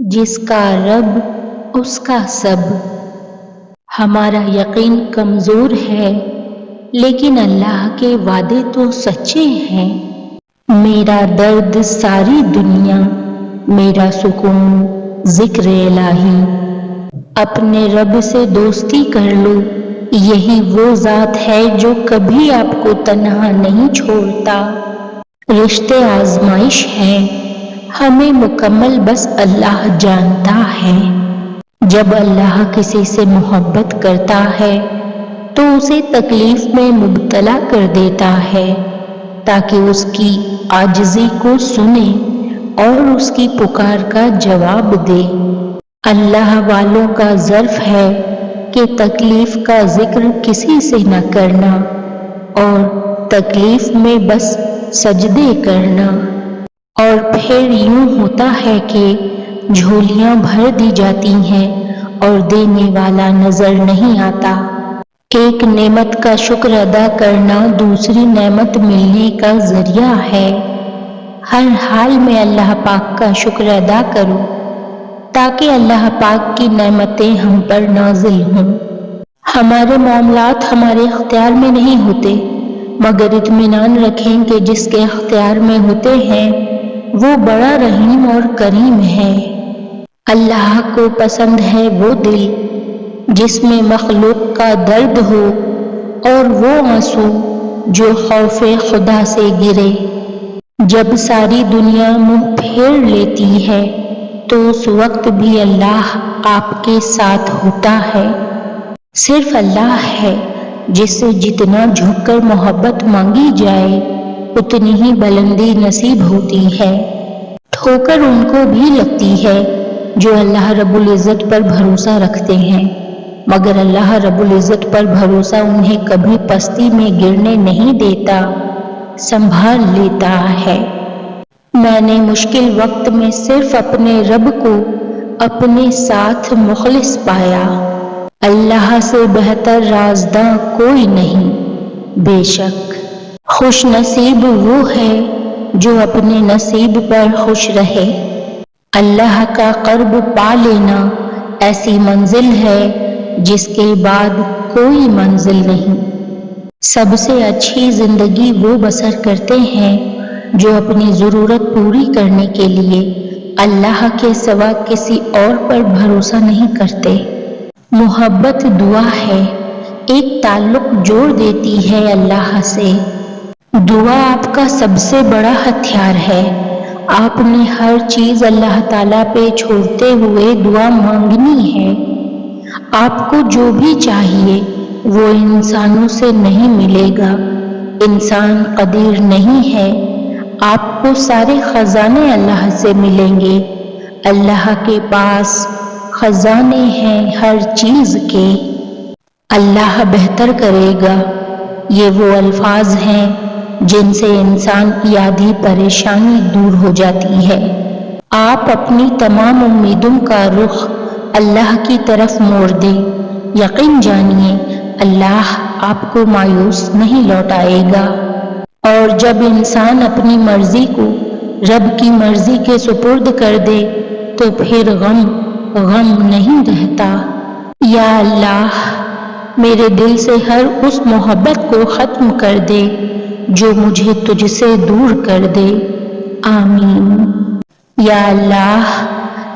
جس کا رب اس کا سب۔ ہمارا یقین کمزور ہے لیکن اللہ کے وعدے تو سچے ہیں۔ میرا درد ساری دنیا، میرا سکون ذکر الہی۔ اپنے رب سے دوستی کر لو، یہی وہ ذات ہے جو کبھی آپ کو تنہا نہیں چھوڑتا۔ رشتے آزمائش ہیں، ہمیں مکمل بس اللہ جانتا ہے۔ جب اللہ کسی سے محبت کرتا ہے تو اسے تکلیف میں مبتلا کر دیتا ہے تاکہ اس کی عاجزی کو سنے اور اس کی پکار کا جواب دے۔ اللہ والوں کا ظرف ہے کہ تکلیف کا ذکر کسی سے نہ کرنا اور تکلیف میں بس سجدے کرنا۔ اور پھر یوں ہوتا ہے کہ جھولیاں بھر دی جاتی ہیں اور دینے والا نظر نہیں آتا۔ ایک نعمت کا شکر ادا کرنا دوسری نعمت ملنے کا ذریعہ ہے۔ ہر حال میں اللہ پاک کا شکر ادا کرو تاکہ اللہ پاک کی نعمتیں ہم پر نازل ہوں۔ ہمارے معاملات ہمارے اختیار میں نہیں ہوتے، مگر اطمینان رکھیں کہ جس کے اختیار میں ہوتے ہیں وہ بڑا رحیم اور کریم ہے۔ اللہ کو پسند ہے وہ دل جس میں مخلوق کا درد ہو اور وہ آنسو جو خوف خدا سے گرے۔ جب ساری دنیا منہ پھیر لیتی ہے تو اس وقت بھی اللہ آپ کے ساتھ ہوتا ہے۔ صرف اللہ ہے جس سے جتنا جھک کر محبت مانگی جائے اتنی ہی بلندی نصیب ہوتی ہے۔ ٹھوکر ان کو بھی لگتی ہے جو اللہ رب العزت پر بھروسہ رکھتے ہیں، مگر اللہ رب العزت پر بھروسہ انہیں کبھی پستی میں گرنے نہیں دیتا، سنبھال لیتا ہے۔ میں نے مشکل وقت میں صرف اپنے رب کو اپنے ساتھ مخلص پایا۔ اللہ سے بہتر رازداں کوئی نہیں۔ بے شک خوش نصیب وہ ہے جو اپنے نصیب پر خوش رہے۔ اللہ کا قرب پا لینا ایسی منزل ہے جس کے بعد کوئی منزل نہیں۔ سب سے اچھی زندگی وہ بسر کرتے ہیں جو اپنی ضرورت پوری کرنے کے لیے اللہ کے سوا کسی اور پر بھروسہ نہیں کرتے۔ محبت دعا ہے، ایک تعلق جوڑ دیتی ہے اللہ سے۔ دعا آپ کا سب سے بڑا ہتھیار ہے۔ آپ نے ہر چیز اللہ تعالیٰ پہ چھوڑتے ہوئے دعا مانگنی ہے۔ آپ کو جو بھی چاہیے وہ انسانوں سے نہیں ملے گا، انسان قدیر نہیں ہے۔ آپ کو سارے خزانے اللہ سے ملیں گے۔ اللہ کے پاس خزانے ہیں ہر چیز کے۔ اللہ بہتر کرے گا، یہ وہ الفاظ ہیں جن سے انسان کی آدھی پریشانی دور ہو جاتی ہے۔ آپ اپنی تمام امیدوں کا رخ اللہ کی طرف موڑ دیں، یقین جانیے اللہ آپ کو مایوس نہیں لوٹائے گا۔ اور جب انسان اپنی مرضی کو رب کی مرضی کے سپرد کر دے تو پھر غم نہیں رہتا۔ یا اللہ میرے دل سے ہر اس محبت کو ختم کر دے جو مجھے تجھ سے دور کر دے، آمین۔ یا اللہ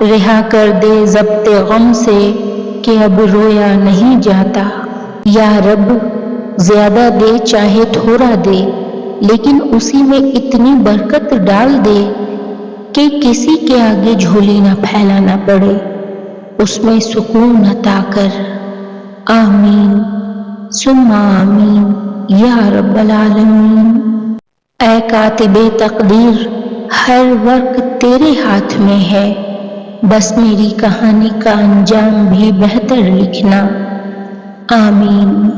رہا کر دے ضبط غم سے کہ اب رویا نہیں جاتا۔ یا رب زیادہ دے چاہے تھوڑا دے لیکن اسی میں اتنی برکت ڈال دے کہ کسی کے آگے جھولی نہ پھیلانا پڑے، اس میں سکون عطا کر، آمین ثم آمین یا رب العالمین۔ اے کاتب تقدیر، ہر وقت تیرے ہاتھ میں ہے، بس میری کہانی کا انجام بھی بہتر لکھنا، آمین۔